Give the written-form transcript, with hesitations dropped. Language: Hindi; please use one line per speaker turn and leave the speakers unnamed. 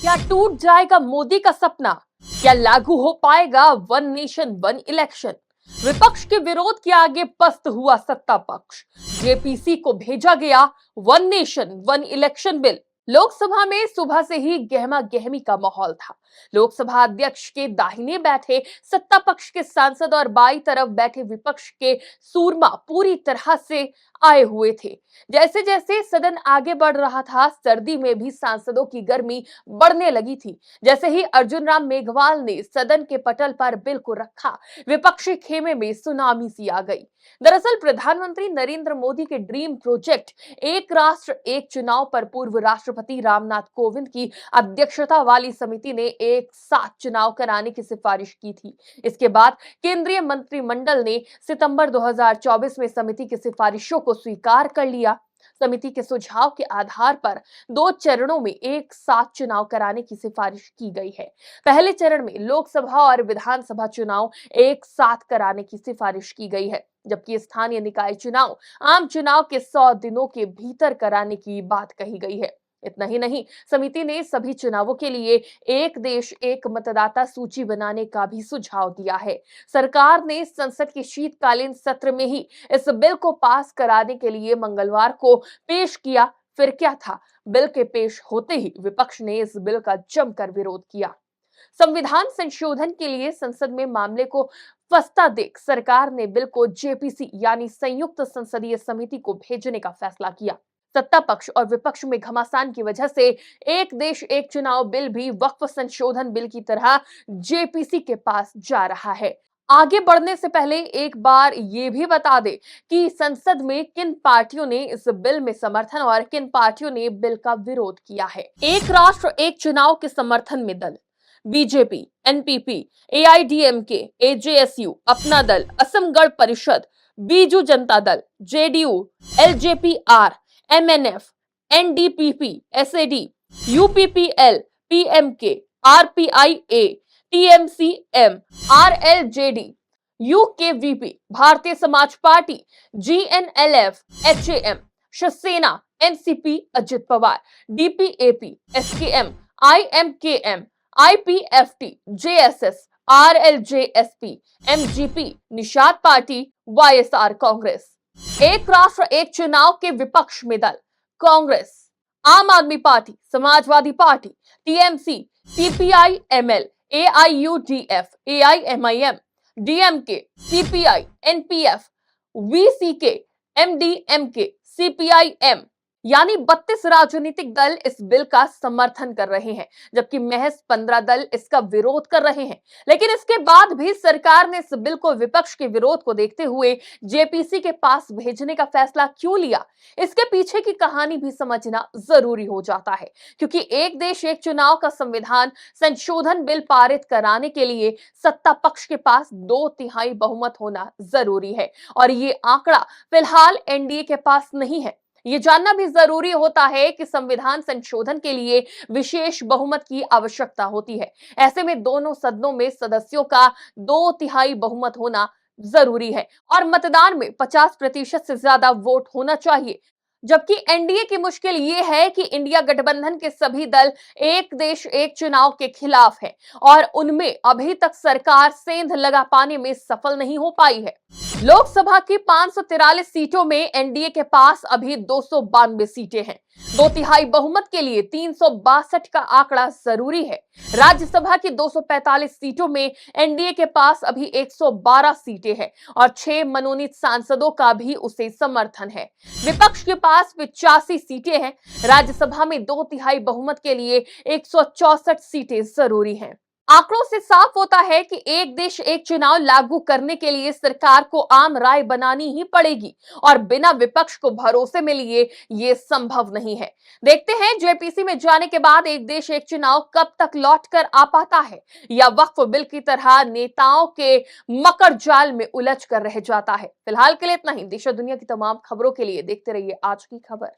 क्या टूट जाएगा मोदी का सपना? क्या लागू हो पाएगा वन नेशन वन इलेक्शन? विपक्ष के विरोध के आगे पस्त हुआ सत्ता पक्ष। जेपीसी को भेजा गया one nation one election bill. Lok Sabha में सुबह से ही गहमा गहमी का माहौल था। लोकसभा अध्यक्ष के दाहिने बैठे सत्ता पक्ष के सांसद और बाईं तरफ बैठे विपक्ष के सूरमा पूरी तरह से आए हुए थे। जैसे जैसे सदन आगे बढ़ रहा था, सर्दी में भी सांसदों की गर्मी बढ़ने लगी थी। जैसे ही अर्जुन राम मेघवाल ने सदन के पटल पर बिल को रखा, विपक्षी खेमे में सुनामी सी आ गई। दरअसल प्रधानमंत्री नरेंद्र मोदी के ड्रीम प्रोजेक्ट एक राष्ट्र एक चुनाव पर पूर्व राष्ट्रपति रामनाथ कोविंद की अध्यक्षता वाली समिति ने एक साथ चुनाव कराने की सिफारिश की थी। इसके बाद केंद्रीय मंत्रिमंडल ने सितंबर 2024 में समिति की सिफारिशों को स्वीकार कर लिया। समिति के सुझाव के आधार पर 2 चरणों में एक साथ चुनाव कराने की सिफारिश की गई है। पहले चरण में लोकसभा और विधानसभा चुनाव एक साथ कराने की सिफारिश की गई है, जबकि स्थानीय निकाय चुनाव आम चुनाव के 100 दिनों के भीतर कराने की बात कही गई है। इतना ही नहीं, समिति ने सभी चुनावों के लिए एक देश एक मतदाता सूची बनाने का भी सुझाव दिया है। सरकार ने संसद के शीतकालीन सत्र में ही इस बिल को पास कराने के लिए मंगलवार को पेश किया। फिर क्या था, बिल के पेश होते ही विपक्ष ने इस बिल का जमकर विरोध किया। संविधान संशोधन के लिए संसद में मामले को फंसता देख सरकार ने बिल को जेपीसी यानी संयुक्त संसदीय समिति को भेजने का फैसला किया। सत्ता पक्ष और विपक्ष में घमासान की वजह से एक देश एक चुनाव बिल भी वक्फ संशोधन बिल की तरह जेपीसी के पास जा रहा है। आगे बढ़ने से पहले एक बार ये भी बता दे कि संसद में किन पार्टियों ने इस बिल में समर्थन और किन पार्टियों ने बिल का विरोध किया है। एक राष्ट्र एक चुनाव के समर्थन में दल बीजेपी, एनपीपी, एआईडीएमके, एजेएसयू, अपना दल, Assam Gana Parishad, Biju Janata Dal, JDU, LJP R, MNF, NDPP, SAD, UPPL, PMK, RPIA, TMCM, RLJD, UKVP, Bharatiya Samaj Party, GNLF, HAM, Shivsena, NCP, Ajit Pawar, DPAP, SKM, IMKM, IPFT, JSS, RLJSP, MGP, Nishad Party, YSR Congress. एक राष्ट्र एक चुनाव के विपक्ष में दल Congress, Aam Aadmi Party, Samajwadi Party, TMC, CPI ML, AIUDF, AIMIM, DMK, CPI, NPF, VCK, MDMK, CPIM यानी 32 राजनीतिक दल इस बिल का समर्थन कर रहे हैं, जबकि महज 15 दल इसका विरोध कर रहे हैं। लेकिन इसके बाद भी सरकार ने इस बिल को विपक्ष के विरोध को देखते हुए जेपीसी के पास भेजने का फैसला क्यों लिया, इसके पीछे की कहानी भी समझना जरूरी हो जाता है। क्योंकि एक देश एक चुनाव का संविधान संशोधन बिल पारित कराने के लिए सत्ता पक्ष के पास 2/3 बहुमत होना जरूरी है, और ये आंकड़ा फिलहाल एनडीए के पास नहीं है। ये जानना भी जरूरी होता है कि संविधान संशोधन के लिए विशेष बहुमत की आवश्यकता होती है। ऐसे में दोनों सदनों में सदस्यों का 2/3 बहुमत होना जरूरी है और मतदान में 50% से ज्यादा वोट होना चाहिए। जबकि एनडीए की मुश्किल ये है कि इंडिया गठबंधन के सभी दल एक देश एक चुनाव के खिलाफ है और उनमें अभी तक सरकार सेंध लगा पाने में सफल नहीं हो पाई है। लोकसभा की 543 सीटों में एनडीए के पास अभी 292 सीटें हैं। 2/3 बहुमत के लिए 362 का आंकड़ा जरूरी है। राज्यसभा की 245 सीटों में एनडीए के पास अभी 112 सीटें हैं और 6 मनोनीत सांसदों का भी उसे समर्थन है। विपक्ष के पास 85 सीटें हैं। राज्यसभा में 2/3 बहुमत के लिए 164 सीटें जरूरी हैं। आंकड़ों से साफ होता है कि एक देश एक चुनाव लागू करने के लिए सरकार को आम राय बनानी ही पड़ेगी और बिना विपक्ष को भरोसे में लिए ये संभव नहीं है। देखते हैं जेपीसी में जाने के बाद एक देश एक चुनाव कब तक लौट कर आ पाता है या वक्फ बिल की तरह नेताओं के मकर जाल में उलझ कर रह जाता है। फिलहाल के लिए इतना ही। देश और दुनिया की तमाम खबरों के लिए देखते रहिए आज की खबर।